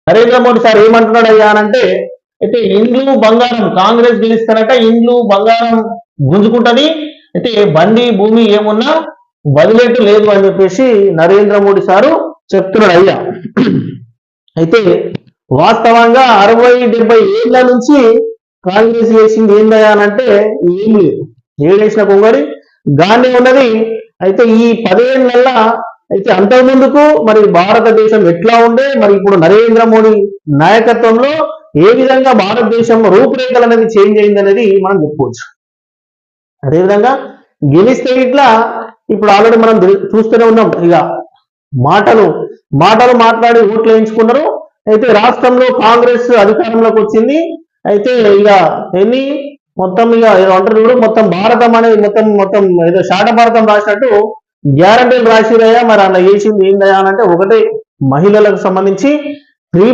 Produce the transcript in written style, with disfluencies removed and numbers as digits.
Narendra Modi sir ఏమంటున్నాడు అయ్యా అంటే, అయితే ఇండ్లు బంగారం కాంగ్రెస్ గెలుస్తారట, ఇండ్లు బంగారం గుంజుకుంటది, అయితే బండి భూమి ఏమున్నా వదిలేట్టు లేదు అని చెప్పేసి నరేంద్ర మోడీ సారు చెప్తున్నాడు అయ్యా. అయితే వాస్తవంగా 60-70 ఏళ్ల నుంచి కాంగ్రెస్ చేసింది ఏందయ్యా అంటే ఏం లేదు, ఏడేసిన కొంగడి గానే ఉన్నది. అయితే ఈ 10 ఏళ్ళ అయితే అంతకుముందుకు మరి భారతదేశం ఎట్లా ఉండే, మరి ఇప్పుడు నరేంద్ర మోడీ నాయకత్వంలో ఏ విధంగా భారతదేశం రూపురేఖలు అనేది చేంజ్ అయింది అనేది మనం చెప్పుకోవచ్చు. అదేవిధంగా గెలిస్తే ఇట్లా ఇప్పుడు ఆల్రెడీ మనం చూస్తూనే ఉన్నాం, ఇక మాటలు మాట్లాడి ఓట్లు వేయించుకున్నారు. అయితే రాష్ట్రంలో కాంగ్రెస్ అధికారంలోకి వచ్చింది. అయితే ఇక ఎన్ని మొత్తం ఇక అంటారు చూడు, మొత్తం భారతం అనేది మొత్తం ఏదో శాట భారతం రాసినట్టు గ్యారంటీలు రాసిరయ్యా. మరి అలా చేసింది ఏందయ్యా అంటే ఒకటే, మహిళలకు సంబంధించి